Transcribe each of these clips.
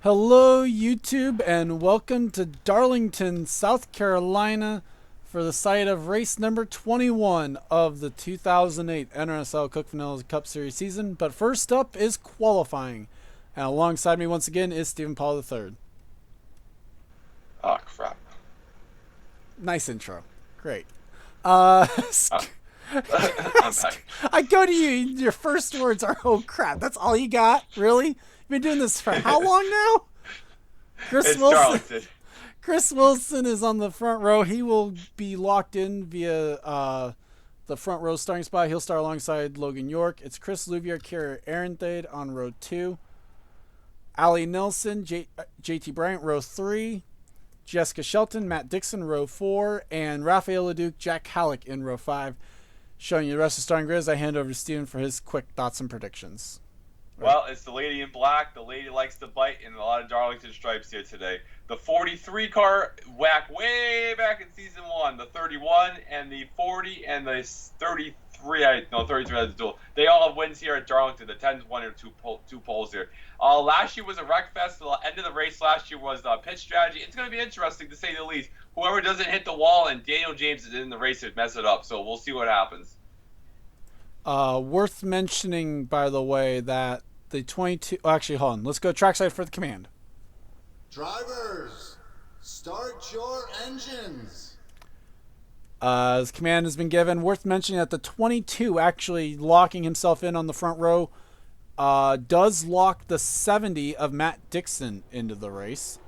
Hello, YouTube, and welcome to Darlington, South Carolina for the site of race number 21 of the 2008 NRSL Cook Vanilla Cup Series season. But first up is qualifying. And alongside me once again is Stephen Paul III. Oh, crap. Nice intro. Great. I I'm back. go to you, your first words are, oh crap, that's all you got? Really? You've been doing this for how long now? It's Darlington. Chris Wilson is on the front row. He will be locked in via the front row starting spot. He'll start alongside Logan York. It's Chris Louvier, Kira Arenthade on row 2. Ali Nelson, JT Bryant, row 3. Jessica Shelton, Matt Dixon, row 4. And Raphael Leduc, Jack Halleck in row 5. Showing you the rest of the starting grid as I hand over to Steven for his quick thoughts and predictions. Well, it's the lady in black. The lady likes to bite, and a lot of Darlington stripes here today. The 43 car whack way back in season 1. The 31 and the 40 and the 33. 33 has a duel. They all have wins here at Darlington. The 10's one or two poles here. Last year was a wreck fest. The end of the race last year was pitch strategy. It's going to be interesting to say the least. Whoever doesn't hit the wall, and Daniel James is in the race to mess it up. So we'll see what happens. Worth mentioning, by the way, that the 22... Actually, hold on. Let's go trackside for the command. Drivers, start your engines. As command has been given. Worth mentioning that the 22 actually locking himself in on the front row does lock the 70 of Matt Dixon into the race.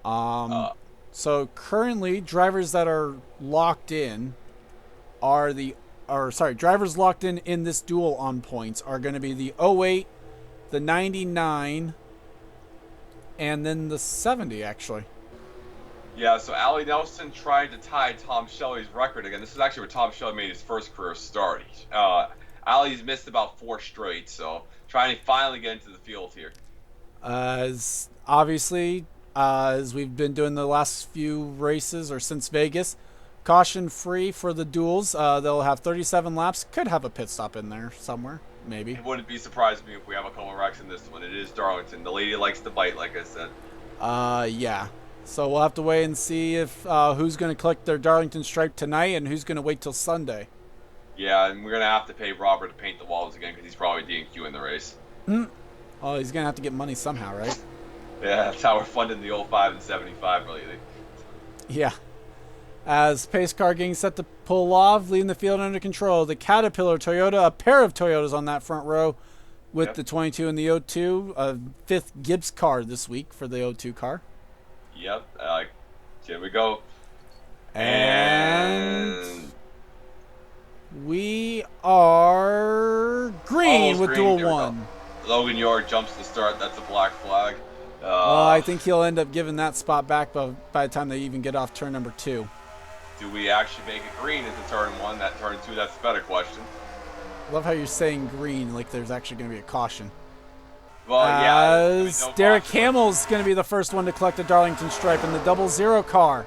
So currently, drivers that are locked in are drivers locked in this duel on points are going to be the 08, the 99, and then the 70, actually. Yeah, so Ali Nelson tried to tie Tom Shelley's record again. This is actually where Tom Shelley made his first career start. Ali's missed about 4 straight, so trying to finally get into the field here. As we've been doing the last few races, or since Vegas, caution free for the duels. They'll have 37 laps. Could have a pit stop in there somewhere, maybe. It wouldn't be surprising me if we have a couple of wrecks in this one. It is Darlington. The lady likes to bite, like I said. Yeah. So we'll have to wait and see if who's going to collect their Darlington stripe tonight and who's going to wait till Sunday. Yeah, and we're going to have to pay Robert to paint the walls again because he's probably D&Q in the race. Oh, he's going to have to get money somehow, right? Yeah, that's how we're funding the 05 and 75 lately. Yeah. As pace car getting set to pull off, leading the field under control. The Caterpillar Toyota, a pair of Toyotas on that front row with the 22 and the 02. A 5th Gibbs car this week for the 02 car. Yep. Here we go. And we are green with green. duel 1. Logan York jumps to start. That's a black flag. I think he'll end up giving that spot back by the time they even get off turn number 2. Do we actually make it green into turn 1? That turn 2, that's a better question. I love how you're saying green like there's actually going to be a caution. Well, as Derek Hamill's going to be the first one to collect a Darlington stripe in the 00 car.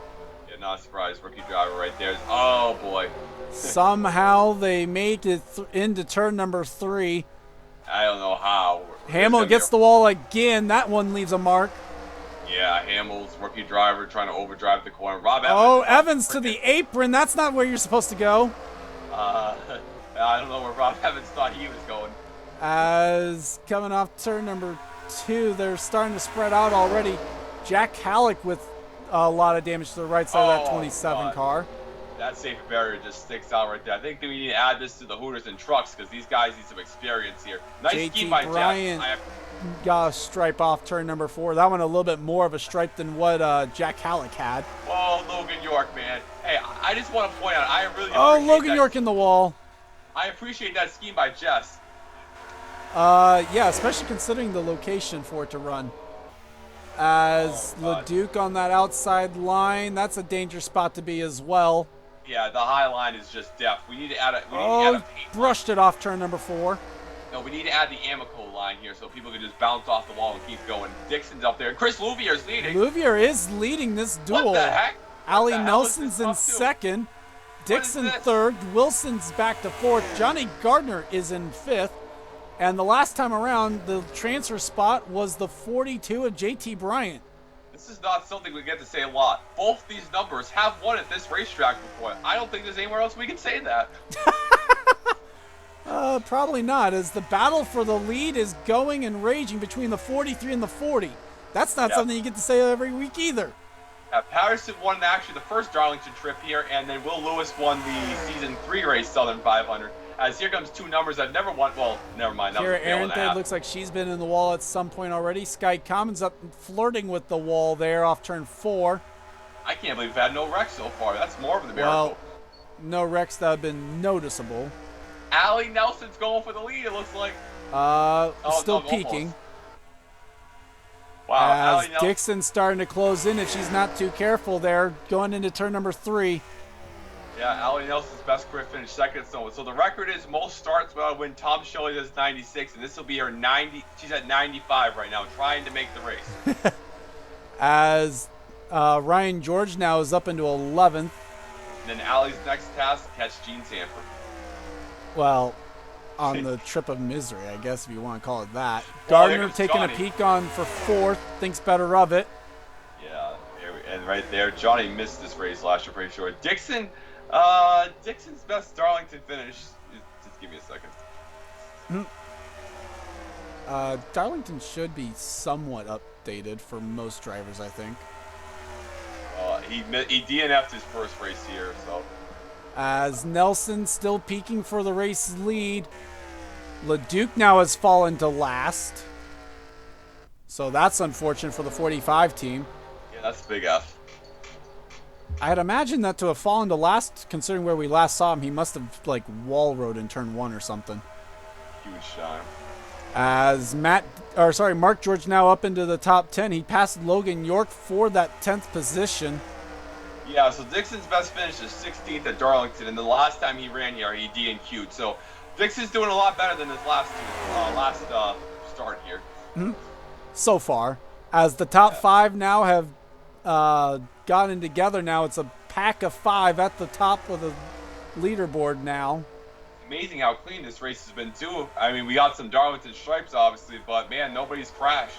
Yeah, not surprised. Rookie driver right there. Oh, boy. Somehow they made it into turn number 3. I don't know how. Hamill gets the wall again. That one leaves a mark. Yeah, Hamill's rookie driver trying to overdrive the corner. Rob Evans. Oh, Evans to the apron. That's not where you're supposed to go. I don't know where Rob Evans thought he was going. As coming off turn number 2, they're starting to spread out already. Jack Halleck with a lot of damage to the right side of that 27 car. That safe barrier just sticks out right there. I think that we need to add this to the Hooters and trucks because these guys need some experience here. Nice scheme by Bryant got a stripe off turn number 4. That one a little bit more of a stripe than what Jack Halleck had. Oh, Logan York, man. Hey, I just want to point out, I really Logan York in the wall. I appreciate that scheme by Jess. Yeah, especially considering the location for it to run. As Leduc on that outside line, that's a dangerous spot to be as well. Yeah, the high line is just deaf. We need to add a brushed it off turn number 4. No, we need to add the Amico line here so people can just bounce off the wall and keep going. Dixon's up there, and Chris Louvier is leading. Louvier is leading this duel. What the heck? Ali Nelson's in second. Dixon third. Wilson's back to fourth. Johnny Gardner is in fifth. And the last time around, the transfer spot was the 42 of JT Bryant. This is not something we get to say a lot. Both these numbers have won at this racetrack before. I don't think there's anywhere else we can say that. Probably not, as the battle for the lead is going and raging between the 43 and the 40. That's not something you get to say every week either. Patterson won actually the first Darlington trip here, and then Will Lewis won the Season 3 race Southern 500. As here comes two numbers I've never won. Well, never mind. Here, Aaron looks like she's been in the wall at some point already. Sky Commons up flirting with the wall there off turn 4. I can't believe we've had no wrecks so far. That's more of the miracle. Well, no wrecks that have been noticeable. Allie Nelson's going for the lead, it looks like. Still peaking. Almost. Wow, as Dixon's starting to close in if she's not too careful there, going into turn number 3. Yeah, Allie Nelson's best career finish second. So the record is most starts without a win. Tom Shelley does 96, and this will be her 90. She's at 95 right now, trying to make the race. As Ryan George now is up into 11th. And then Allie's next task, catch Gene Sanford. Well, on the trip of misery, I guess, if you want to call it that. Gardner taking Johnny. A peek on for 4th, thinks better of it. Yeah, and right there, Johnny missed this race last year, pretty sure. Dixon's best Darlington finish. Just give me a second. Darlington should be somewhat updated for most drivers, I think. He DNF'd his first race here, so. As Nelson still peaking for the race lead. LeDuc now has fallen to last. So that's unfortunate for the 45 team. Yeah, that's a big F. I had imagined that to have fallen to last, considering where we last saw him, he must have, like, wall rode in turn 1 or something. Huge shine. As Mark George now up into the top 10. He passed Logan York for that 10th position. Yeah, so Dixon's best finish is 16th at Darlington, and the last time he ran here, he DNQ'd. So Dixon's doing a lot better than his last start here. Mm-hmm. So far, as the top 5 now have gotten together now, it's a pack of 5 at the top of the leaderboard now. Amazing how clean this race has been too. I mean, we got some Darlington stripes, obviously, but man, nobody's crashed.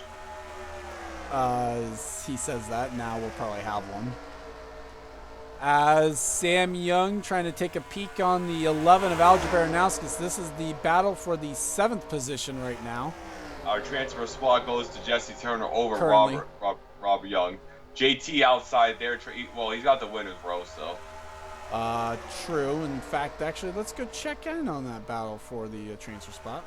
He says that, now we'll probably have one. As Sam Young trying to take a peek on the 11 of Algebra Baranowskis. This is the battle for the 7th position right now. Our transfer spot goes to Jesse Turner over Currently. Robert Young. JT outside there. Well, he's got the winner's row, so. True. In fact, actually, let's go check in on that battle for the transfer spot.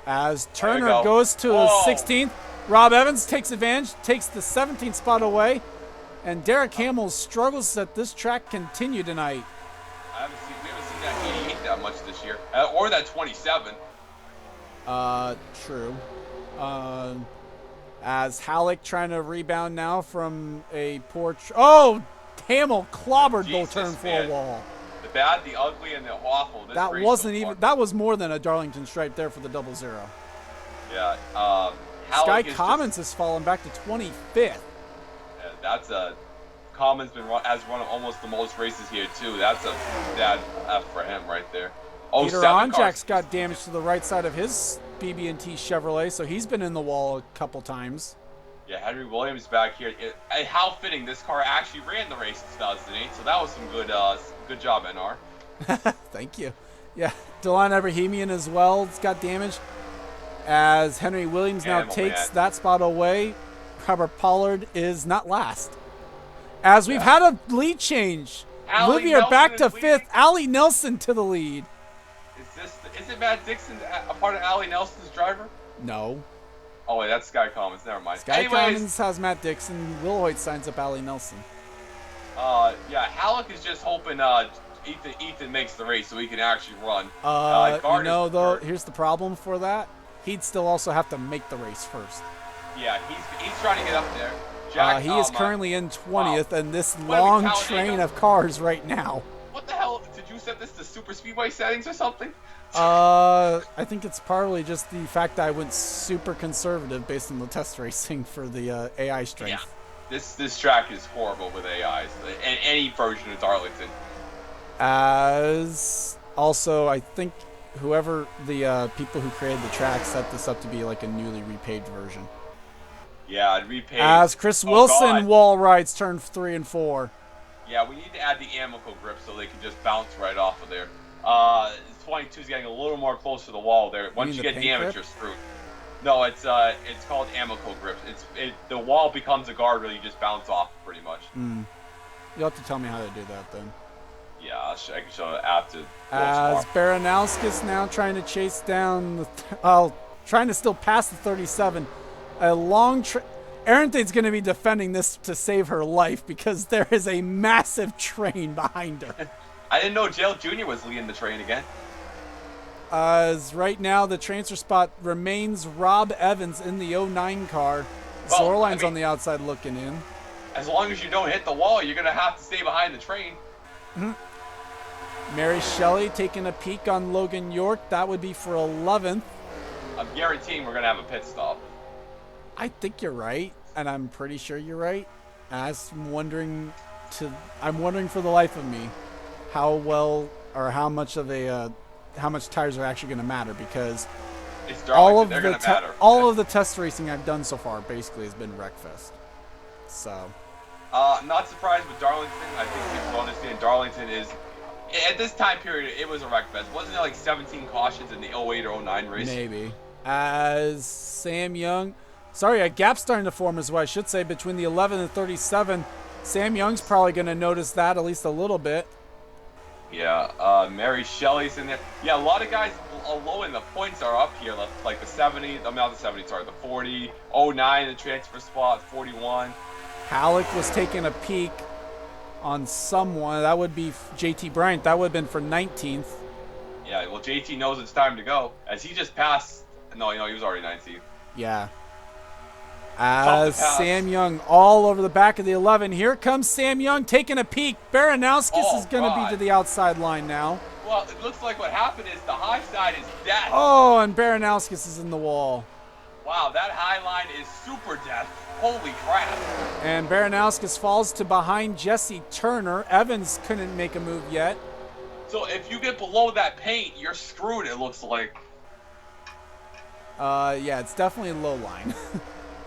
As Turner goes to the 16th, Rob Evans takes advantage, takes the 17th spot away, and Derek Hamill's struggles at this track continue tonight. We haven't seen that 88 that much this year, or that 27. True. As Halleck trying to rebound now from a poor. Hamill clobbered both turn 4 wall. The bad, the ugly, and the awful. That wasn't even. That was more than a Darlington stripe there for the 0-0. Yeah. Sky Commons has fallen back to 25th. That's Commons has run almost the most races here too. That's a bad F for him right there. Peter Onjak's got damage to the right side of his BB&T Chevrolet, so he's been in the wall a couple times. Yeah, Henry Williams back here. How fitting, this car actually ran the race in 2008, so that was some good job, NR. Thank you. Yeah, Delon Abrahamian as well. It's got damage. As Henry Williams now takes that spot away, Robert Pollard is not last. As we've had a lead change. Olivier back to 5th. Allie Nelson to the lead. Isn't Matt Dixon a part of Allie Nelson's driver? No. Oh, wait, that's Sky Commons. Never mind. Commons has Matt Dixon. Will Hoyt signs up Allie Nelson. Yeah, Halleck is just hoping Ethan makes the race so he can actually run. Here's the problem for that. He'd still also have to make the race first. Yeah, he's trying to get up there. He is currently in 20th in this long train of cars right now. What the hell? Did you set this to super speedway settings or something? I think it's partly just the fact that I went super conservative based on the test racing for the AI strength. Yeah. This track is horrible with AIs, and any version of Darlington. As also, I think whoever the people who created the track set this up to be like a newly repaved version. Yeah, repaved. As Chris Wilson wall rides turn 3 and 4. Yeah, we need to add the Amico grip so they can just bounce right off of there. 22 is getting a little more close to the wall there. Once you get damage, you're screwed. No, it's called Amico grips. The wall becomes a guard, really. You just bounce off pretty much. You'll have to tell me how to do that then. Yeah, I can show it after. As Baranowskis now trying to chase down trying to still pass the 37. A long Arenthe's going to be defending this to save her life because there is a massive train behind her. I didn't know Jail Jr. was leading the train again. As right now the transfer spot remains Rob Evans in the 09 car. Well, Zorline's on the outside looking in. As long as you don't hit the wall, you're going to have to stay behind the train. Mary Shelley taking a peek on Logan York. That would be for 11th. I'm guaranteeing we're going to have a pit stop. I think you're right, and I'm pretty sure you're right. I'm wondering for the life of me how much tires are actually going to matter, because all of the test racing I've done so far basically has been Wreckfest. So not surprised with Darlington. I think people understand Darlington is, at this time period, it was a Wreckfest. Wasn't it like 17 cautions in the 08 or 09 race? Maybe. As Sam Young, a gap starting to form is what I should say between the 11 and 37. Sam Young's probably going to notice that at least a little bit. Yeah, Mary Shelley's in there. Yeah, a lot of guys low in the points are up here, like the 70, not the 70, sorry, the 40, 09, the transfer spot, 41. Halleck was taking a peek on someone. That would be JT Bryant. That would have been for 19th. Yeah, well, JT knows it's time to go, as he just passed. No, he was already 19th. Yeah. As Sam Young all over the back of the 11. Here comes Sam Young taking a peek. Baranowskis is going to be to the outside line now. Well, it looks like what happened is the high side is death. Oh, and Baranowskis is in the wall. Wow, that high line is super death. Holy crap. And Baranowskis falls to behind Jesse Turner. Evans couldn't make a move yet. So if you get below that paint, you're screwed, it looks like. Yeah, it's definitely a low line.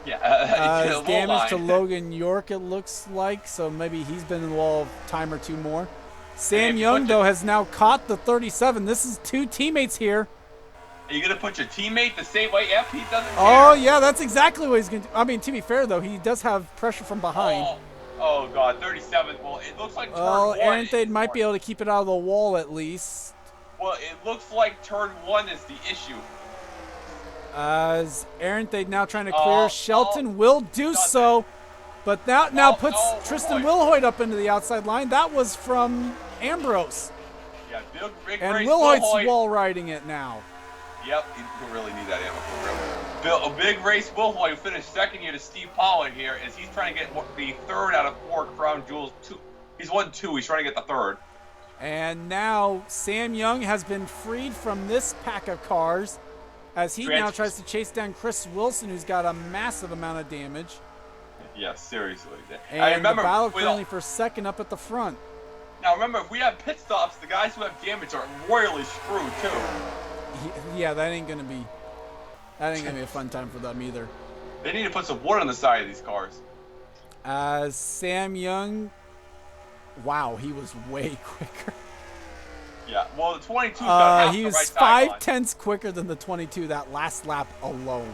Yeah, damage to Logan York, it looks like. So maybe he's been in the wall a time or two more. Sam Young, though, has now caught the 37. This is two teammates here. Are you going to put your teammate the same way if he doesn't care? Oh, yeah, that's exactly what he's going to do. I mean, to be fair, though, he does have pressure from behind. Oh God, 37. Well, it looks like turn one. Arenthade might be able to keep it out of the wall at least. Well, it looks like turn 1 is the issue. As Arenthade now trying to clear. Shelton will do so. But now puts Tristan Wilhoit up into the outside line. That was from Ambrose. Yeah, big and race. Wilhoit's wall riding it now. Yep, you really need that ammo. A big race. Wilhoit finished second here to Steve Pollard here as he's trying to get the third out of 4 Crown Jewels. He's won 2. He's trying to get the third. And now Sam Young has been freed from this pack of cars as he now tries to chase down Chris Wilson, who's got a massive amount of damage. Yeah, seriously. And I remember the battle currently for second up at the front. Now remember, if we have pit stops, the guys who have damage are royally screwed too. Yeah, that ain't gonna be a fun time for them either. They need to put some wood on the side of these cars. Sam Young, wow, he was way quicker. Yeah, well, the 22 he was 5/10 quicker than the 22 that last lap alone.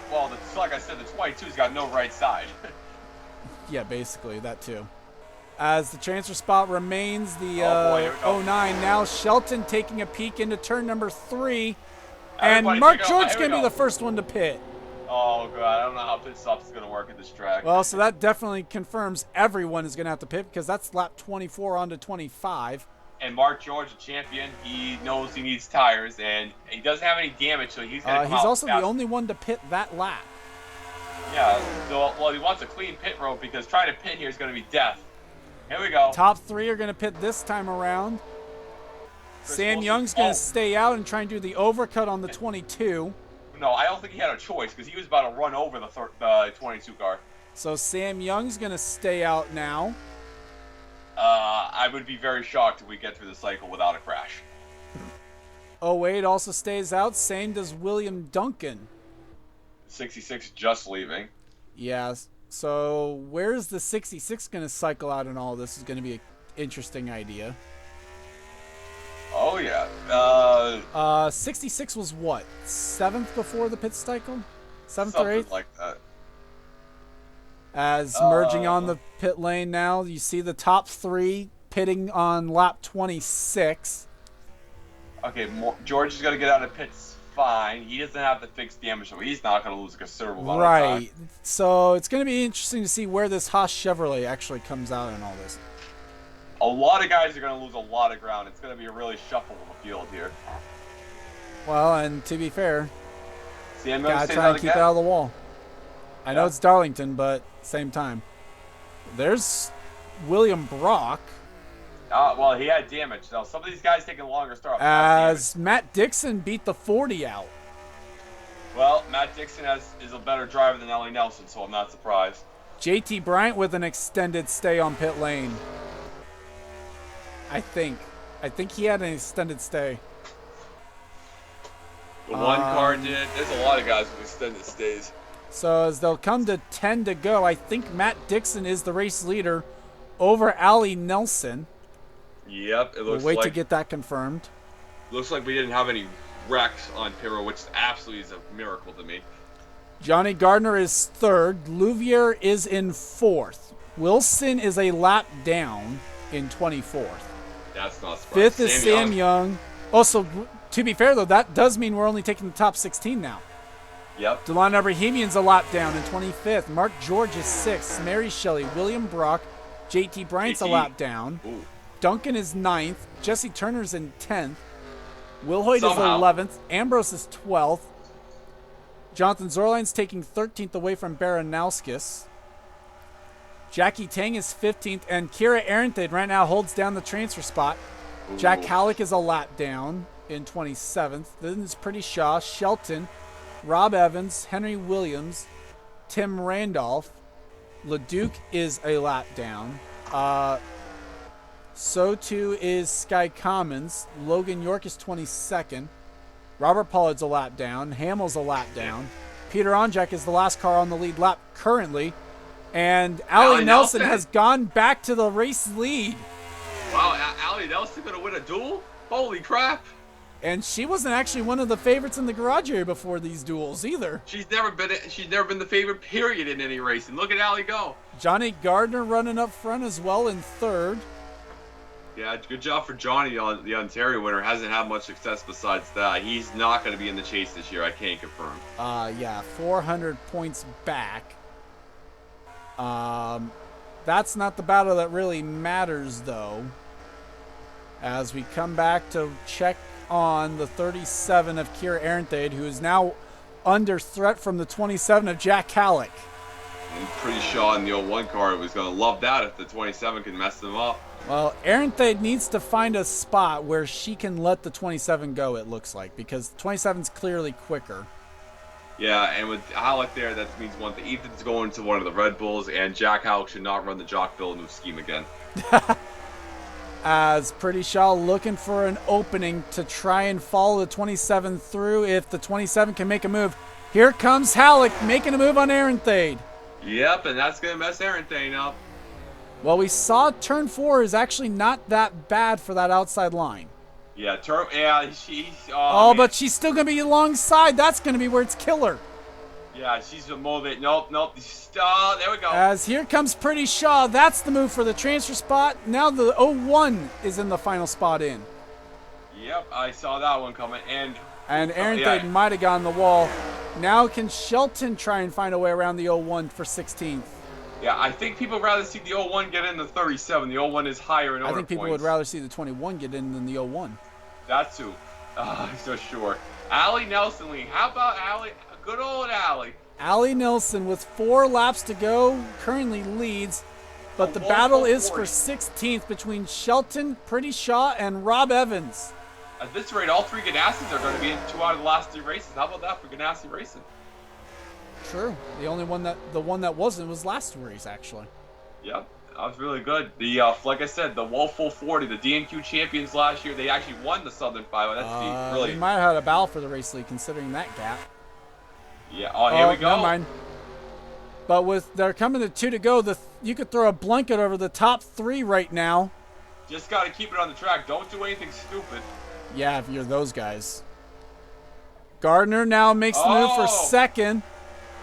Well, like I said, the 22's got no right side. Yeah, basically, that too. As the transfer spot remains the 09. Now Shelton taking a peek into turn number 3. And Mark George's going to be the first one to pit. Oh, God. I don't know how pit stops is going to work at this track. Well, so that definitely confirms everyone is going to have to pit because that's lap 24 on to 25. And Mark George, a champion, he knows he needs tires, and he doesn't have any damage, so he's going to come He's also the only one to pit that lap. Yeah, so, well, he wants a clean pit road because trying to pit here is going to be death. Here we go. Top 3 are going to pit this time around. Sam Young's going to stay out and try and do the overcut on the 22. No, I don't think he had a choice because he was about to run over the 22 car. So Sam Young's going to stay out now. I would be very shocked if we get through the cycle without a crash. 08 also stays out. Same does William Duncan. 66 just leaving. Yeah. So where's the 66 going to cycle out in all this is going to be an interesting idea. Oh, yeah. 66 was what? 7th before the pit cycle? 7th or Something 8th? like that. As merging on the pit lane now, you see the top 3 pitting on lap 26. Okay, George is going to get out of pits fine. He doesn't have to fix damage, so he's not going to lose a considerable amount of time. Right. So it's going to be interesting to see where this Haas Chevrolet actually comes out in all this. A lot of guys are going to lose a lot of ground. It's going to be a really shuffle of the field here. Well, and to be fair, See, I'm going to gotta say try that and keep again. it out of the wall. I know Yeah. it's Darlington, but same time. There's William Brock Well, he had damage. Now, some of these guys taking a longer start. as Matt Dixon beat the 40 out. Well, Matt Dixon is a better driver than Ellie Nelson, so I'm not surprised. JT Bryant with an extended stay on pit lane. I think he had an extended stay. The one car did. There's a lot of guys with extended stays. So as they'll come to 10 to go, I think Matt Dixon is the race leader over Allie Nelson. Yep, it looks We'll wait like to get that confirmed. looks like we didn't have any wrecks on Piro, which absolutely is a miracle to me. Johnny Gardner is 3rd. Louvier is in 4th. Wilson is a lap down in 24th. That's not surprising. 5th is Sam Young. Also, to be fair, though, that does mean we're only taking the top 16 now. Yep. Delon Abrahamian's a lap down in 25th. Mark George is 6th. Mary Shelley, William Brock, JT Bryant's a lap down. Ooh. Duncan is 9th. Jesse Turner's in 10th. Will Hoyt Somehow. is 11th. Ambrose is 12th. Jonathan Zorline's taking 13th away from Baranowskis. Jackie Tang is 15th. And Kira Arenthade right now holds down the transfer spot. Ooh. Jack Halleck is a lap down in 27th. Then it's Pretty Shaw, Shelton, Rob Evans, Henry Williams, Tim Randolph. LeDuc is a lap down. So too is Sky Commons. Logan York is 22nd. Robert Pollard's a lap down. Hamill's a lap down. Peter Onjak is the last car on the lead lap currently. And Allie Nelson has gone back to the race lead. Wow, Allie Nelson gonna win a duel? Holy crap! And she wasn't actually one of the favorites in the garage area before these duels either. She's never been the favorite period in any race. And look at Allie go. Johnny Gardner running up front as well in 3rd. Yeah, good job for Johnny, the Ontario winner. Hasn't had much success besides that. He's not going to be in the chase this year. I can't confirm. Yeah, 400 points back. That's not the battle that really matters, though. As we come back to check on the 37 of Kira Arenthade, who is now under threat from the 27 of Jack Halleck. I'm pretty sure in the 01 car was going to love that if the 27 can mess them up. Well, Arenthade needs to find a spot where she can let the 27 go, it looks like, because 27's clearly quicker. Yeah, and with Halleck there, that means one thing. Ethan's going to one of the Red Bulls, and Jack Halleck should not run the Jockville new scheme again. As Pretty Shaw looking for an opening to try and follow the 27 through if the 27 can make a move. Here comes Halleck making a move on Arenthade. Yep, and that's going to mess Arenthade up. Well, we saw turn 4 is actually not that bad for that outside line. Yeah, she's... Oh, but she's still going to be alongside. That's going to be where it's killer. Yeah, she's a motivate. Nope. There we go. As here comes Pretty Shaw. That's the move for the transfer spot. Now the 01 is in the final spot in. Yep, I saw that one coming. And Arenthade might have gone the wall. Now can Shelton try and find a way around the 01 for 16th? Yeah, I think people would rather see the 01 get in the 37. The 01 is higher in order I think people points. would rather see the 21 get in than the 01. That too. So sure. Allie Nelson leading. How about Allie? Good old Allie. Allie Nelson with 4 laps to go currently leads, but the battle is for 16th between Shelton, Pretty Shaw, and Rob Evans. At this rate, all 3 Ganassis are going to be in 2 out of the last 3 races. How about that for Ganassi Racing? True. The one that wasn't was last race actually. Yep. That was really good. The like I said, the Woeful 40, the DNQ champions last year, they actually won the Southern 5. That's really. We might have had a battle for the race lead considering that gap. Yeah. Oh, here we go. Never mind. But with they're coming to 2 to go, you could throw a blanket over the top 3 right now. Just got to keep it on the track. Don't do anything stupid. Yeah, if you're those guys. Gardner now makes the move for second.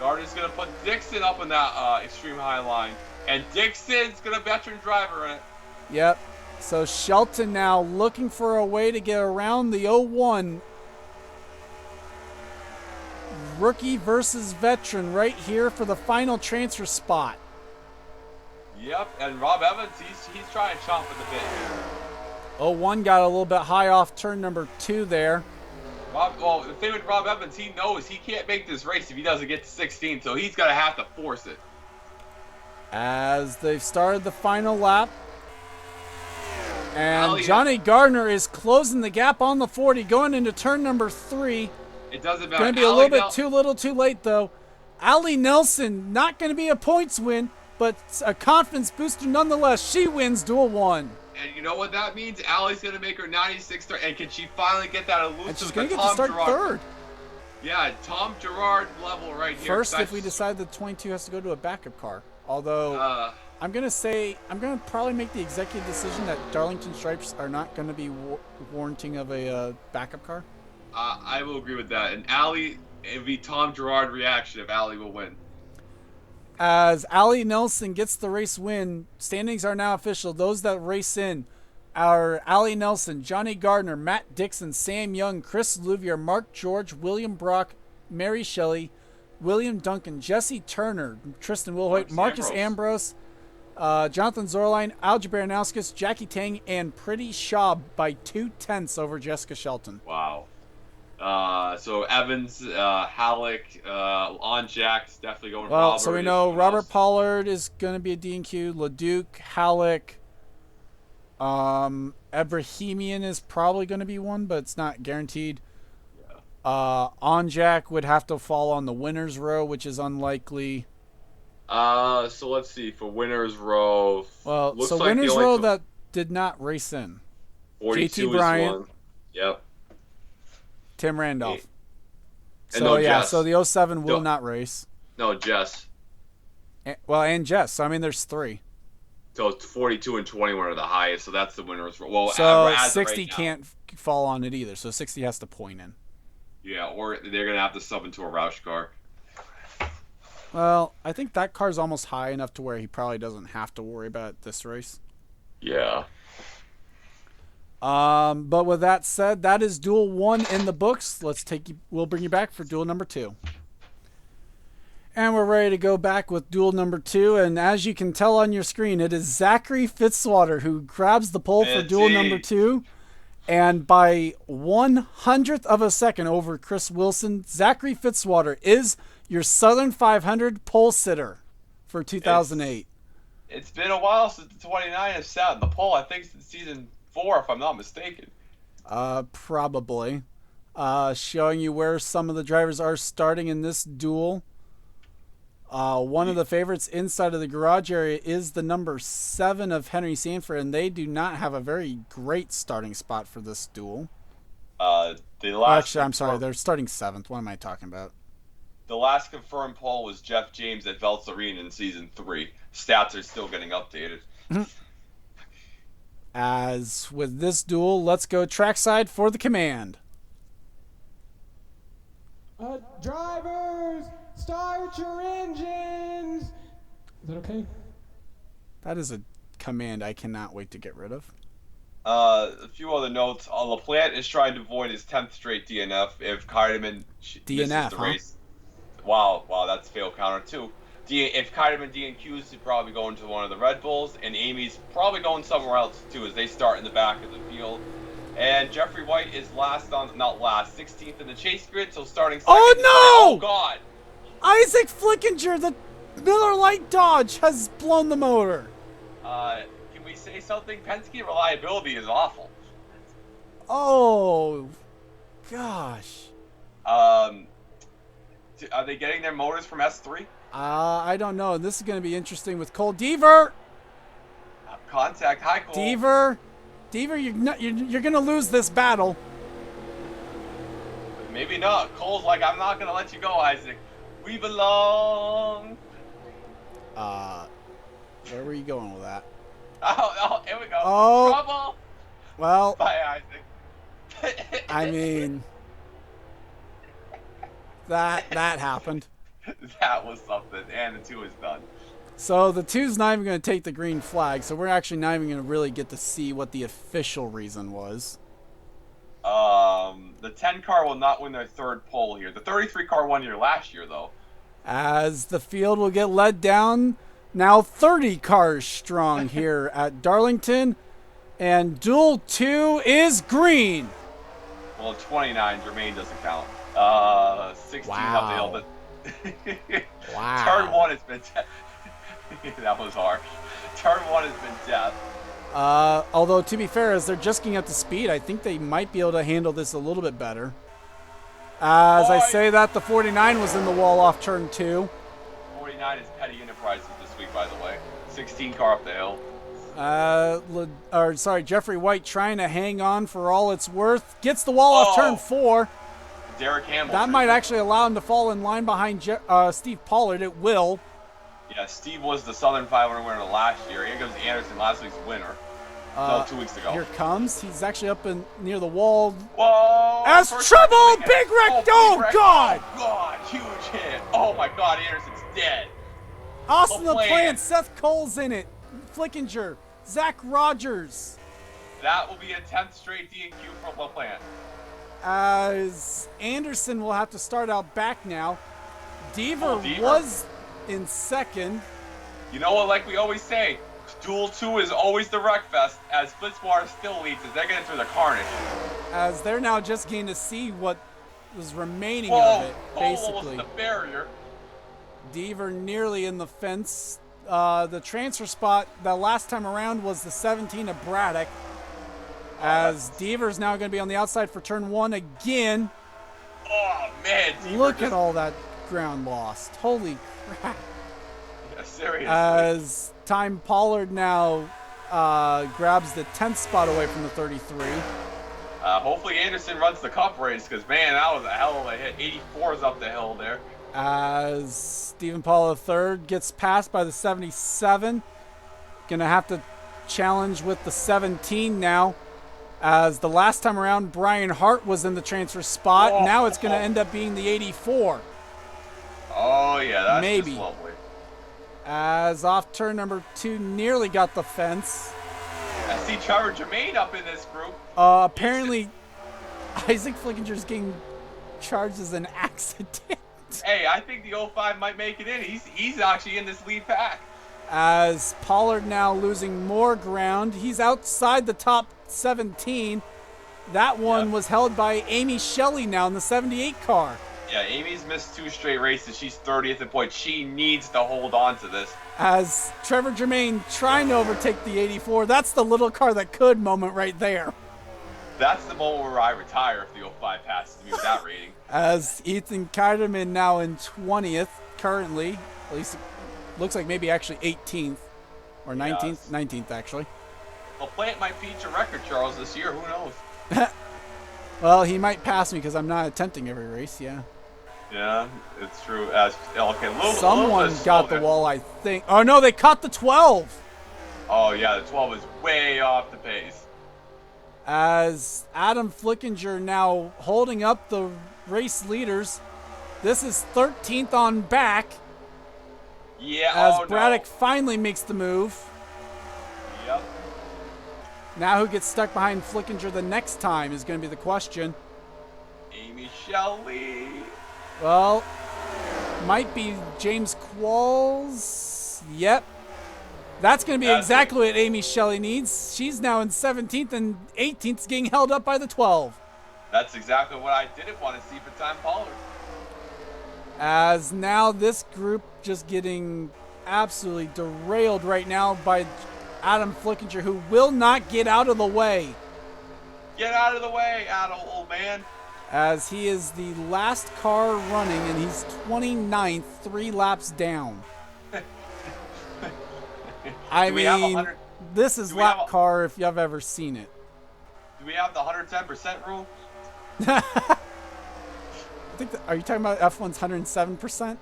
Gardner's going to put Dixon up in that extreme high line. And Dixon's going to veteran driver in it. Yep. So Shelton now looking for a way to get around the 01. Rookie versus veteran right here for the final transfer spot. Yep, and Rob Evans, he's trying to chomp at the bit here. 01 got a little bit high off turn number 2 there. Well, the thing with Rob Evans, he knows he can't make this race if he doesn't get to 16, so he's going to have to force it. As they've started the final lap. And Johnny Gardner is closing the gap on the 40, going into turn number 3. It doesn't matter. Going to be a little bit too little too late, though. Allie Nelson, not going to be a points win, but a confidence booster nonetheless. She wins Duel 1. And you know what that means? Allie's going to make her 96 start. And can she finally get that elusive? And she's going to get to start third. Yeah, Tom Gerard level right here. First, if we decide that 22 has to go to a backup car. Although, I'm going to probably make the executive decision that Darlington Stripes are not going to be warranting of a backup car. I will agree with that. And Allie, it would be Tom Gerard reaction if Allie will win. As Allie Nelson gets the race win, standings are now official. Those that race in are Allie Nelson, Johnny Gardner, Matt Dixon, Sam Young, Chris Louvier, Mark George, William Brock, Mary Shelley, William Duncan, Jesse Turner, Tristan Wilhoit, Marcus Ambrose, Jonathan Zorline, Algie Baranowskis, Jackie Tang, and Pretty Shaw by 2/10 over Jessica Shelton. Wow. So Evans, Halleck, on Jack's definitely going for Robert. So we know Robert Pollard is going to be a D&Q. LeDuc, Halleck, Ebrahimian is probably going to be one, but it's not guaranteed. Yeah. Onjak would have to fall on the winner's row, which is unlikely. So let's see for winner's row. Well, so like winner's row that did not race in. 42 JT Bryant. Is one. Yep. Tim Randolph. And so no yeah, Jess. so the 07 will not race. No, Jess. And Jess. So I mean, there's 3. So 42 and 21 are the highest. So that's the winner's row. Well, so 60 can't fall on it either. So 60 has to point in. Yeah, or they're gonna have to sub into a Roush car. Well, I think that car's almost high enough to where he probably doesn't have to worry about this race. Yeah. But with that said, that is Duel 1 in the books. We'll bring you back for Duel number 2. And we're ready to go back with Duel number 2. And as you can tell on your screen, it is Zachary Fitzwater who grabs the pole for Duel number 2. And by 1/100th of a second over Chris Wilson, Zachary Fitzwater is your Southern 500 pole sitter for 2008. It's been a while since the 29 has sat in the pole. I think since season 4, if I'm not mistaken. Probably. Showing you where some of the drivers are starting in this duel. One of the favorites inside of the garage area is the number 7 of Henry Sanford, and they do not have a very great starting spot for this duel. Actually, I'm sorry, they're starting 7th. What am I talking about? The last confirmed poll was Jeff James at Veltz in season 3. Stats are still getting updated. As with this duel, let's go trackside for the command. Drivers, start your engines. Is that okay? That is a command I cannot wait to get rid of. A few other notes. LaPlante is trying to avoid his 10th straight DNF if Keidemann misses the race. Wow, that's fail counter too. If Keidemann DNQs, he's probably going to one of the Red Bulls, and Amy's probably going somewhere else too as they start in the back of the field. And Jeffrey White is 16th in the chase grid, so starting second. Oh no! Oh God! Isaac Flickinger, the Miller Lite Dodge, has blown the motor. Can we say something? Penske reliability is awful. Oh, gosh. Are they getting their motors from S3? I don't know. This is going to be interesting with Cole Deaver. contact. Hi, Cole. Deaver, you're gonna lose this battle. Maybe not. Cole's like, I'm not gonna let you go, Isaac. We belong. Where were you going with that? Oh, here we go. Oh. Trouble. Well, Bye, Isaac. I mean, that happened. That was something, and the 2 is done. So the 2's not even going to take the green flag, so we're actually not even going to really get to see what the official reason was. The 10 car will not win their 3rd pole here. The 33 car won here last year, though. As the field will get led down, now 30 cars strong here at Darlington, and Duel 2 is green. Well, 29, Jermaine doesn't count. 16 Wow. up the hill, but Wow. Turn 1 has been that was harsh. Turn 1 has been death. Although, to be fair, as they're just getting up to speed, I think they might be able to handle this a little bit better. As I say that, the 49 was in the wall off turn 2. 49 is Petty Enterprises this week, by the way. 16 car up the hill. Jeffrey White trying to hang on for all it's worth. Gets the wall off turn 4. Derek Hamill. That might actually allow him to fall in line behind Steve Pollard. It will. Yeah, Steve was the Southern 500 winner last year. Here comes Anderson, last week's winner. No, 2 weeks ago. Here comes. He's actually up near the wall. Whoa! As trouble! Big wreck! Oh, God! Oh, God! Huge hit! Oh, my God, Anderson's dead. Austin LaPlante, Seth Cole's in it. Flickinger, Zach Rogers. That will be a 10th straight DQ from LaPlante. As Anderson will have to start out back now. Deaver was in second. You know what, like we always say, Duel 2 is always the wreck fest, as Splitswater still leads as they get into the carnage. As they're now just getting to see what was remaining of it, basically. The barrier. Deaver nearly in the fence. The transfer spot that last time around was the 17 of Braddock. As Deaver's now going to be on the outside for turn 1 again. Oh, man. Deaver Look at all that ground lost. Holy crap. Yeah, seriously. As Time Pollard now grabs the 10th spot away from the 33. Hopefully Anderson runs the cup race, because, man, that was a hell of a hit. 84's up the hill there. As Stephen Paul III gets passed by the 77. Gonna have to challenge with the 17 now. As the last time around, Brian Hart was in the transfer spot. Now it's gonna end up being the 84. Oh, yeah, that's maybe. Just lovely. As off turn number 2 nearly got the fence. I see Trevor Jermaine up in this group. Apparently, Isaac Flickinger's getting charged as an accident. Hey, I think the 05 might make it in. He's actually in this lead pack. As Pollard now losing more ground. He's outside the top 17. That one was held by Amy Shelley now in the 78 car. Yeah, Amy's missed 2 straight races. She's 30th in points. She needs to hold on to this. As Trevor Jermaine trying to overtake the 84. That's the little car that could moment right there. That's the moment where I retire if the 05 passes me with that rating. As Ethan Keiderman now in 20th currently. At least it looks like maybe actually 18th. Or 19th. Yes. 19th actually. LaPlante might feature record, Charles, this year. Who knows? Well, he might pass me because I'm not attempting every race, yeah. Yeah, it's true. Someone got the wall, I think. Oh, no, they caught the 12. Oh, yeah, the 12 is way off the pace. As Adam Flickinger now holding up the race leaders. This is 13th on back. Yeah, as Braddock finally makes the move. Yep. Now who gets stuck behind Flickinger the next time is going to be the question. Amy Shelley. Well, might be James Qualls. Yep. That's going to be exactly what Amy Shelley needs. She's now in 17th and 18th is getting held up by the 12. That's exactly what I didn't want to see for Time Pollard. As now this group just getting absolutely derailed right now by Adam Flickinger, who will not get out of the way. Get out of the way, Adam, old man. As he is the last car running, and he's 29th, 3 laps down. I mean, This is Do we have lap a- car if you've ever seen it. Do we have the 110% rule? I think are you talking about F1's 107%?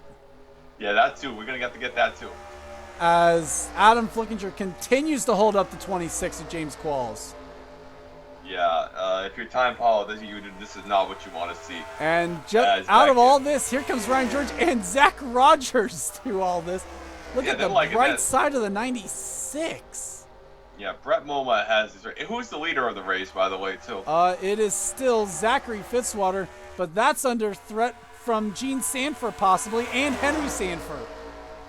Yeah, that too. We're gonna have to get that too. As Adam Flickinger continues to hold up the 26 of James Qualls. Yeah, if you're time Paul, this is not what you want to see. And As out of back all in. this, here comes Ryan George and Zach Rogers through all this. Look Yeah, at the they're liking bright this. side of the 96. Yeah, Brett Moma has his. Who's the leader of the race, by the way, too? It is still Zachary Fitzwater, but that's under threat from Gene Sanford possibly and Henry Sanford.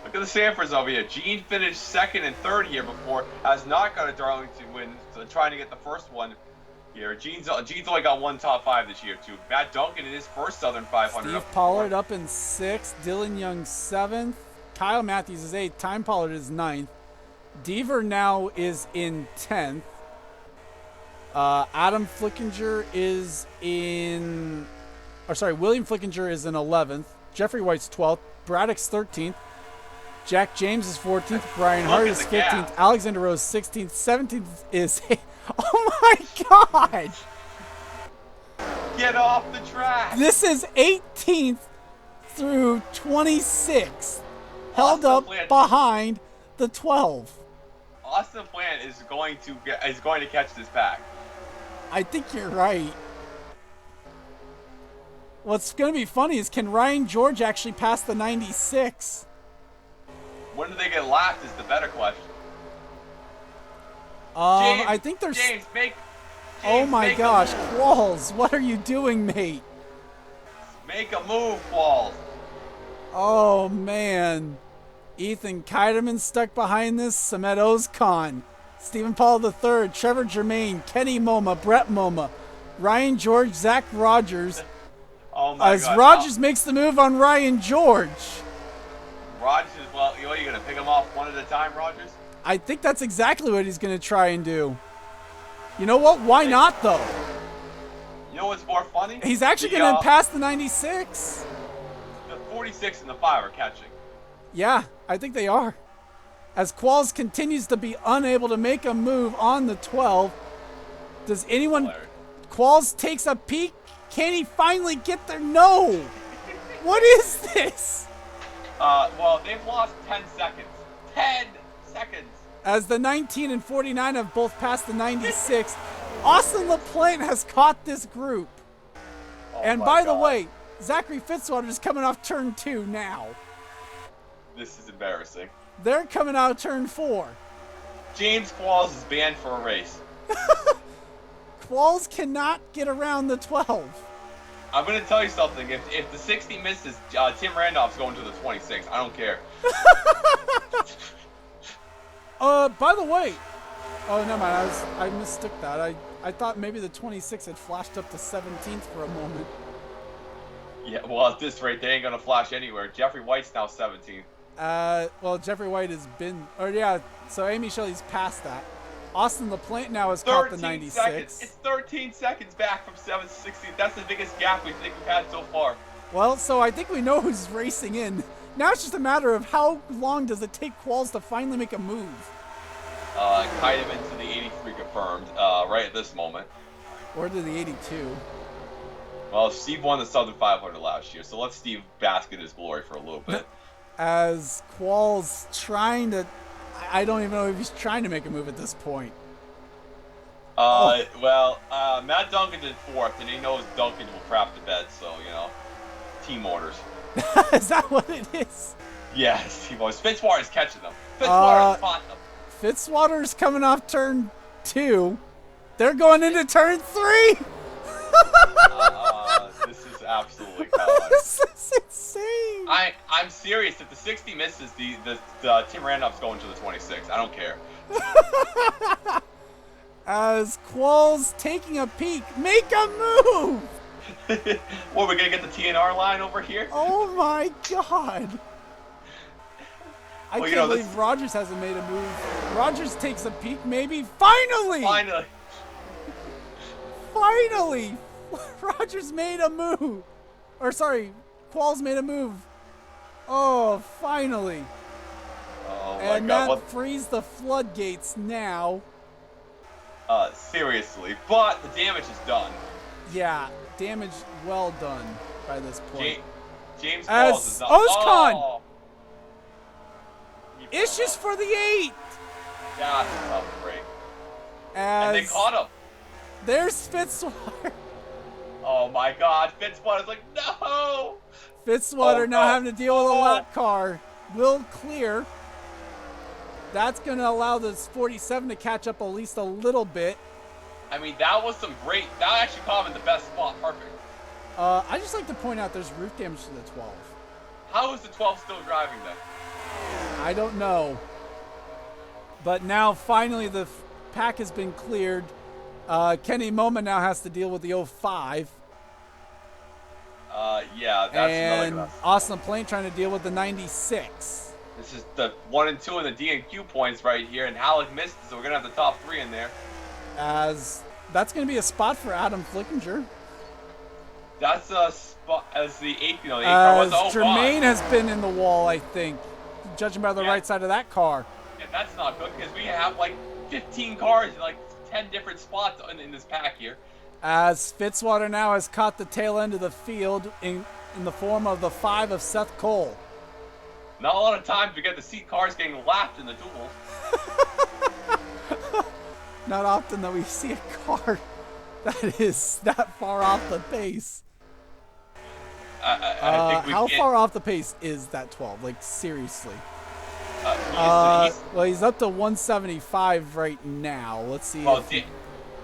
Look at the Sanfords over here. Gene finished second and third here before. Has not got a Darlington win. So trying to get the first one here. Gene's only got one top 5 this year, too. Matt Duncan in his first Southern 500. Steve up Pollard fourth. up in 6th, Dylan Young 7th, Kyle Matthews is 8th, Time Pollard is 9th, Deaver now is in 10th, Adam Flickinger is in, William Flickinger is in 11th, Jeffrey White's 12th, Braddock's 13th, Jack James is 14th, Brian Look Hart at is the 15th, gap. Alexander Rose 16th, 17th is, oh my god! Get off the track! This is 18th through 26th, held Austin up Plant. behind the 12. Austin Plant is going to catch this pack. I think you're right. What's going to be funny is can Ryan George actually pass the 96? When do they get lapped is the better question. I think there's... James, oh my make gosh, A move. Qualls, what are you doing, mate? Make a move, Qualls. Oh man. Ethan Keideman stuck behind this, Samet Ozkan, Stephen Paul III, Trevor Germain, Kenny Moma, Brett Moma, Ryan George, Zach Rogers. Oh my As God. Rogers makes the move on Ryan George. Rogers, well, you're going to pick them off one at a time, Rogers? I think that's exactly what he's going to try and do. You know what? Why not, though? You know what's more funny? He's actually The, going to pass the 96. The 46 and the 5 are catching. Yeah, I think they are. As Qualls continues to be unable to make a move on the 12, does anyone... Hilarious. Qualls takes a peek. Can he finally get there? No! What is this? Well, they've lost 10 seconds. 10 seconds. As the 19 and 49 have both passed the 96, Austin LaPlante has caught this group. Oh And my by the God. way, Zachary Fitzwater is coming off turn 2 now. This is embarrassing. They're coming out of turn 4. James Qualls is banned for a race. Qualls cannot get around the 12. I'm going to tell you something. If the 60 misses, Tim Randolph's going to the 26. I don't care. By the way, oh, never mind. I mistook that. I thought maybe the 26 had flashed up to 17th for a moment. Yeah, well, at this rate, they ain't going to flash anywhere. Jeffrey White's now 17. Well, Jeffrey White has been, so Amy Shelley's past that. Austin LaPlante now has caught the 96. Seconds. It's 13 seconds back from 7th to 16th. That's the biggest gap we think we've had so far. Well, so I think we know who's racing in. Now it's just a matter of how long does it take Qualls to finally make a move. Keideman to the 83 confirmed right at this moment. Or to the 82. Well, Steve won the Southern 500 last year, so let Steve bask in his glory for a little bit. As Qualls trying to... I don't even know if he's trying to make a move at this point. Well, Matt Duncan's in 4th, and he knows Duncan will crap the bed, so, team orders. Is that what it is? Yes, he was. Fitzwater's catching them. Fitzwater's caught them. Fitzwater's coming off turn 2. They're going into turn 3! This is absolutely hilarious. This is insane! I'm serious. If the 60 misses, the Tim Randolph's going to the 26. I don't care. As Qualls taking a peek, make a move! What, we're gonna get the TNR line over here? Oh my god! I Well, can't believe Rogers hasn't made a move. Rogers takes a peek, maybe. Finally! Finally! Rogers made a move! Qualls made a move. Oh, finally. Oh my And God. that frees the floodgates now. Seriously. But the damage is done. Yeah, damage well done by this point. James As Falls is not. Ozcon! Oh! He fell Issues off. for the 8. That's a tough break. As And they caught him. there's Fitzwater. Oh my God. Fitzwater's like, no! Fitzwater Oh, now no. having to deal with a lap car. Will clear. That's going to allow this 47 to catch up at least a little bit. I mean, that was some great. That actually caught him in the best spot. Perfect. I just like to point out there's roof damage to the 12. How is the 12 still driving then? I don't know. But now finally the pack has been cleared. Kenny Moma now has to deal with the 05. Yeah, that's And another. Austin Plain trying to deal with the 96. This is the 1 and 2 in the D and Q points right here, and Halleck missed, so we're gonna have the top 3 in there. As that's going to be a spot for Adam Flickinger. That's a spot as the 8. The 8 car As was. Oh Jermaine God. has been in the wall, I think, judging by the Yeah. right side of that car. And that's not good because we have like 15 cars in like 10 different spots in this pack here. As Fitzwater now has caught the tail end of the field in the form of the 5 of Seth Cole. Not a lot of times we get to see cars getting lapped in the duels. Not often that we see a car that is that far off the pace. I think we How can't- far off the pace is that 12? Like, seriously. he's- Well, he's up to 175 right now. Let's see. well, if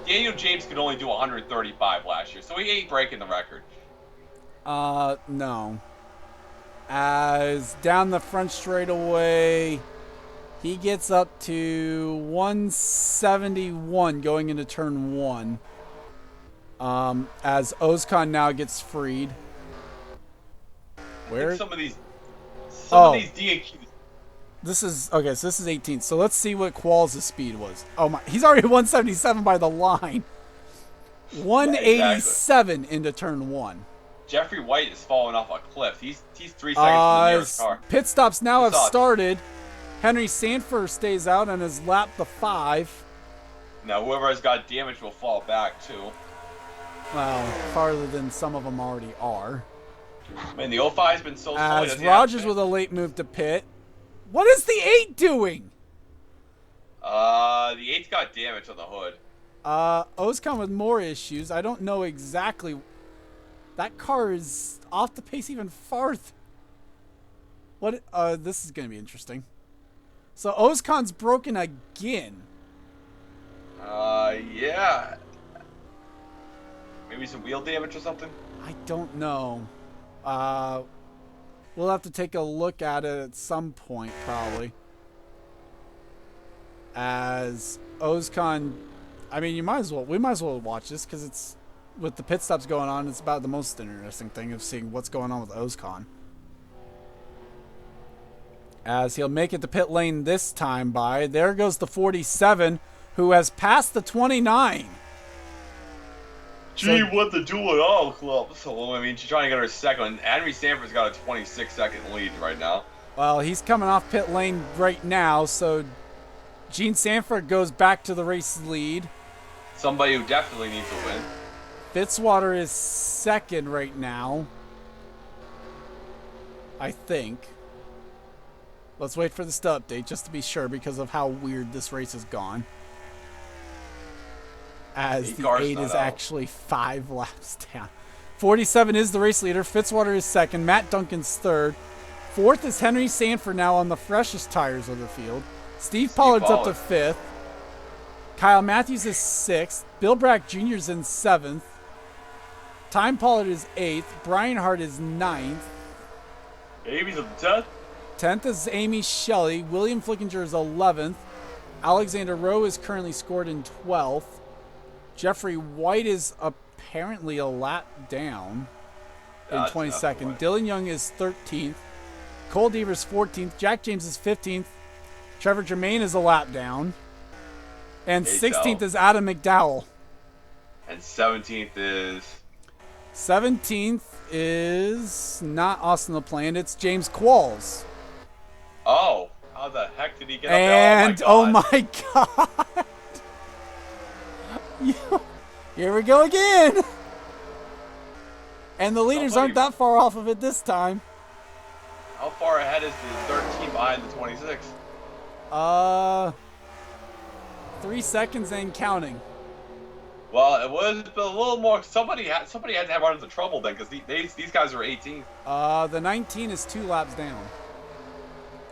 Daniel James could only do 135 last year, so he ain't breaking the record. no. As down the front straightaway, he gets up to 171 going into turn 1. As Ozcon now gets freed. I Where? think some of these Oh. D and Qs. This is okay. So this is 18. So let's see what Qualls' speed was. Oh my! He's already 177 by the line. 187 into turn 1. Jeffrey White is falling off a cliff. He's 3 seconds from the nearest car. Pit stops now have Sucks. started. Henry Sanford stays out and has lapped the 5. Now whoever has got damage will fall back too. Well, farther than some of them already are. Man, the 05's been so slow. he As doesn't Rogers have- with a late move to pit. What is the 8 doing? The 8's got damage on the hood. Ozcon with more issues. I don't know exactly. That car is off the pace even farther. What? This is going to be interesting. So Ozcon's broken again. Yeah. Maybe some wheel damage or something? I don't know. We'll have to take a look at it at some point, probably. As Ozcon, I mean, we might as well watch this because it's with the pit stops going on. It's about the most interesting thing of seeing what's going on with Ozcon. As he'll make it to pit lane this time by. There goes the 47, who has passed the 29. She won the duel at all club. So, I mean, she's trying to get her second. Henry Sanford's got a 26-second lead right now. Well, he's coming off pit lane right now, so Gene Sanford goes back to the race lead. Somebody who definitely needs to win. Fitzwater is second right now. I think. Let's wait for this to update just to be sure because of how weird this race has gone. As the 8 is actually 5 laps down. 47 is the race leader. Fitzwater is second. Matt Duncan's third. Fourth is Henry Sanford now on the freshest tires of the field. Steve Pollard's up to fifth. Kyle Matthews is sixth. Bill Brack Jr. is in seventh. Time Pollard is eighth. Brian Hart is ninth. Amy's up to 10th. 10th is Amy Shelley. William Flickinger is 11th. Alexander Rowe is currently scored in 12th. Jeffrey White is apparently a lap down in 22nd. Dylan Young is 13th. Cole Devers 14th. Jack James is 15th. Trevor Germain is a lap down. And 16th is Adam McDowell. And 17th is... 17th is not Austin LaPlante. It's James Qualls. Oh, How the heck did he get up there? And oh my god! Here we go again. And the leaders aren't that far off of it this time. How far ahead is the 13 behind the 26? 3 seconds and counting. Well, it was a little more. Somebody had to have run into trouble then, because these guys were 18. The 19 is 2 laps down.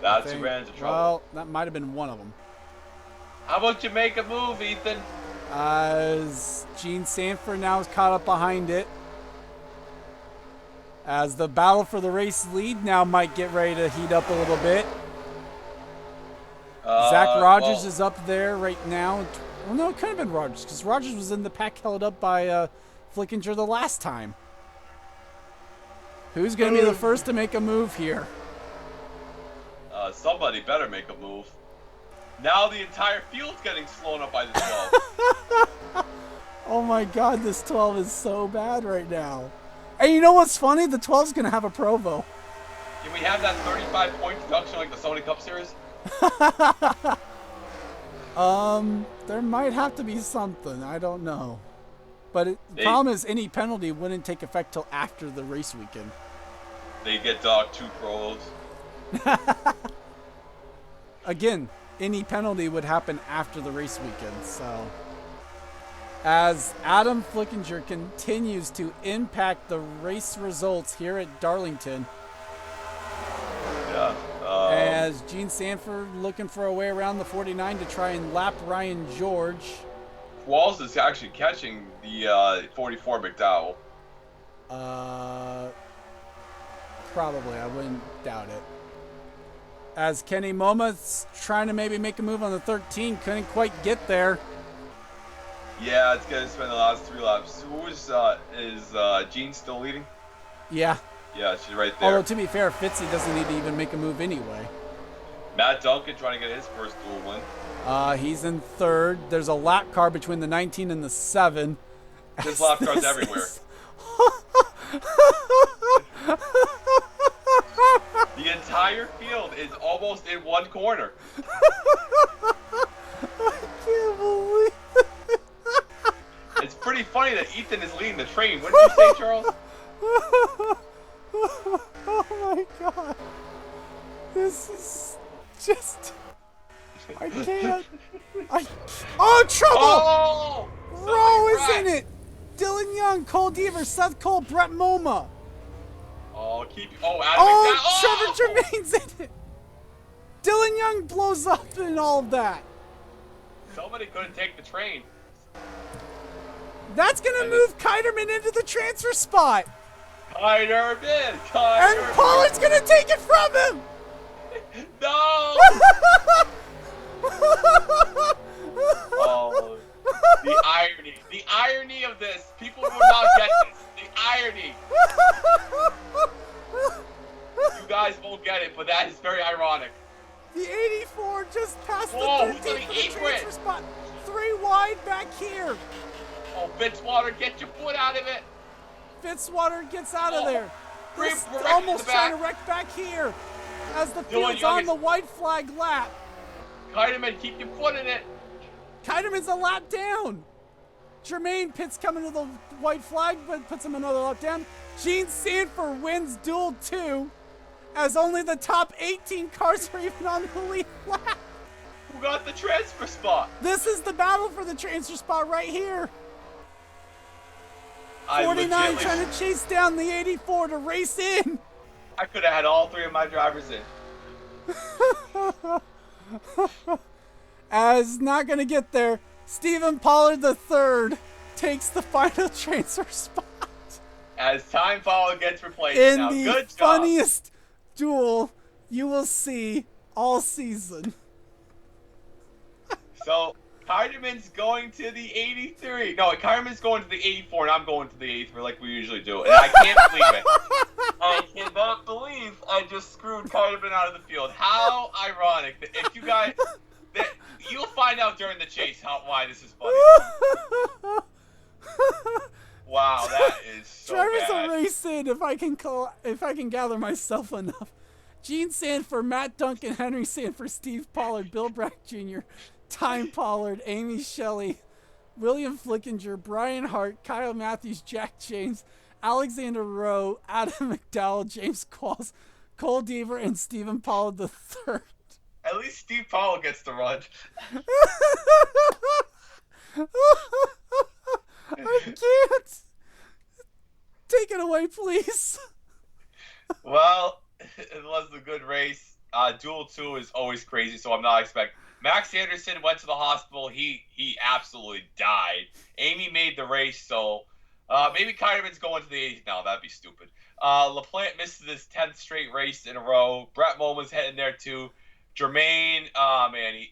That's who ran into trouble. Well, that might have been one of them. How about you make a move, Ethan? As Gene Sanford now is caught up behind it. As the battle for the race lead now might get ready to heat up a little bit. Zach Rogers is up there right now. Well, no, it could have been Rogers, because Rogers was in the pack held up by Flickinger the last time. Who's going to be the first to make a move here? Somebody better make a move. Now the entire field's getting slowed up by the 12. Oh my god, this 12 is so bad right now. And you know what's funny? The 12's going to have a Provo. Can we have that 35-point deduction like the Sony Cup Series? There might have to be something. I don't know. But the problem is any penalty wouldn't take effect till after the race weekend. They get docked 2 pros. Again, any penalty would happen after the race weekend, so. As Adam Flickinger continues to impact the race results here at Darlington. Yeah. As Gene Sanford looking for a way around the 49 to try and lap Ryan George. Walls is actually catching the 44 McDowell. Probably. I wouldn't doubt it. As Kenny Moma's trying to maybe make a move on the 13. Couldn't quite get there. Yeah, it's going to spend the last 3 laps. Is Gene still leading? Yeah. Yeah, she's right there. Although, to be fair, Fitzy doesn't need to even make a move anyway. Matt Duncan trying to get his first dual win. He's in 3rd. There's a lap car between the 19 and the 7. There's lap cars everywhere. The entire field is almost in one corner. I can't believe it. It's pretty funny that Ethan is leading the train. What did you say, Charles? Oh my god. This is just... I can't. Oh, trouble! Oh! Rowe is in it! Dylan Young, Cole Deaver, Seth Cole, Brett Moma. Oh, Trevor Germain's in it! Dylan Young blows up and all of that. Somebody couldn't take the train. That's gonna move Keiderman into the transfer spot. Keiderman! And Pollard's gonna take it from him! No! Oh, the irony of this. People will not get this. The irony. You guys won't get it, but that is very ironic. The 84 just passed the Whoa, 13 who's on for the the transfer spot. 3 wide back here. Oh, Fitzwater, get your foot out of it. Fitzwater gets out of there. This We're almost trying to wreck back here. As the field's on the white flag lap. Keiderman, keep your foot in it. Keiderman's a lap down. Jermaine Pitts coming to the white flag, but puts him another lap down. Gene Sanford wins Duel 2, as only the top 18 cars are even on the lead lap. Who got the transfer spot? This is the battle for the transfer spot right here. 49 trying to chase down the 84 to race in. I could have had all 3 of my drivers in. As not going to get there, Stephen Pollard III takes the final transfer spot. As time follow gets replaced in now. the Good funniest duel you will see all season. So, Keiderman's going to the 83. No, Keiderman's going to the 84, and I'm going to the 83 like we usually do. And I can't believe it. I cannot believe I just screwed Keiderman out of the field. How ironic. If you guys... You'll find out during the chase why this is funny. Wow, that is so Trevor's bad. a race in if I can gather myself enough. Gene Sanford, Matt Duncan, Henry Sanford, Steve Pollard, Bill Brack Jr., Time Pollard, Amy Shelley, William Flickinger, Brian Hart, Kyle Matthews, Jack James, Alexander Rowe, Adam McDowell, James Qualls, Cole Deaver, and Stephen Pollard III. At least Steve Powell gets to run. I can't. Take it away, please. Well, it was a good race. Duel 2 is always crazy, so I'm not expecting. Max Anderson went to the hospital. He absolutely died. Amy made the race, so maybe Kyderman's going to the 80th. No, that'd be stupid. LaPlante misses his 10th straight race in a row. Brett Moma's heading there too. Jermaine,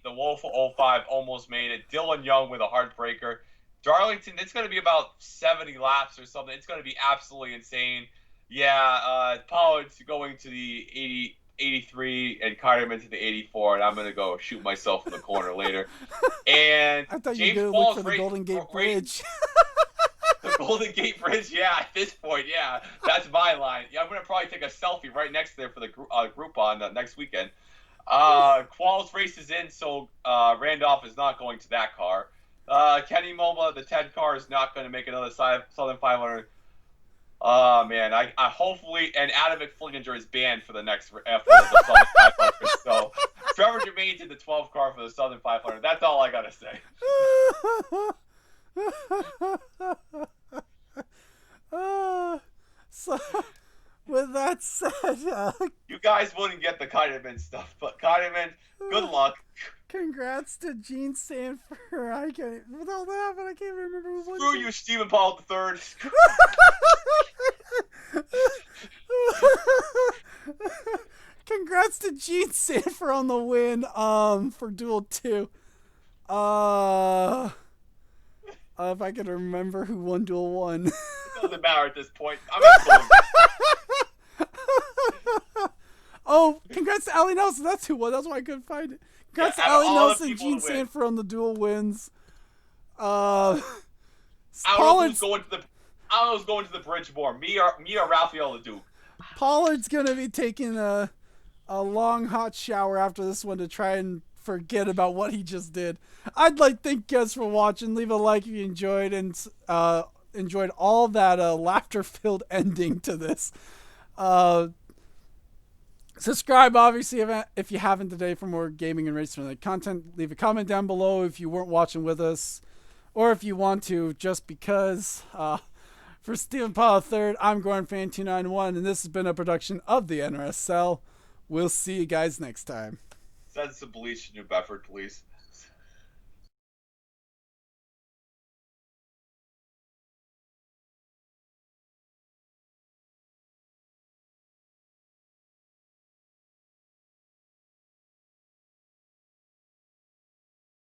the Wolf of 05 almost made it. Dylan Young with a heartbreaker. Darlington, it's going to be about 70 laps or something. It's going to be absolutely insane. Yeah, Pollard's going to the 83 and Kyderman to the 84, and I'm going to go shoot myself in the corner later. And I thought James you were going to look for the Golden Gate Bridge. The Golden Gate Bridge, yeah, at this point, yeah. That's my line. Yeah, I'm going to probably take a selfie right next there for the Groupon next weekend. Qualls race is in, so Randolph is not going to that car. Kenny Mola, the 10 car, is not going to make another Southern 500. Oh, man. I hopefully, and Adam McFlinginger is banned for the next for the Southern 500. So Trevor Jermaine did the 12 car for the Southern 500. That's all I got to say. So, with that said, you guys wouldn't get the Kyderman stuff, but Kyderman, good luck. Congrats to Gene Sanford. I can't, with all that, but I can't remember who won. Screw you, Stephen Paul III. Congrats to Gene Sanford on the win for Duel 2. If I can remember who won Duel 1. It doesn't matter at this point. I'm not Oh, congrats to Allie Nelson. That's who won. That's why I couldn't find it. Congrats to Allie Nelson and Gene Sanford on the Duel wins. I don't know who's going to the bridge more. Me or Raphael LeDuc. Pollard's going to be taking a long hot shower after this one to try and forget about what he just did. I'd like to thank you guys for watching. Leave a like if you enjoyed and enjoyed all that laughter-filled ending to this. Subscribe, obviously, if you haven't today, for more gaming and racing-related content. Leave a comment down below if you weren't watching with us, or if you want to, just because. For Stephen Paul III, I'm GordonFan291, and this has been a production of the NRSL. We'll see you guys next time. Send some bleach to New Bedford, please.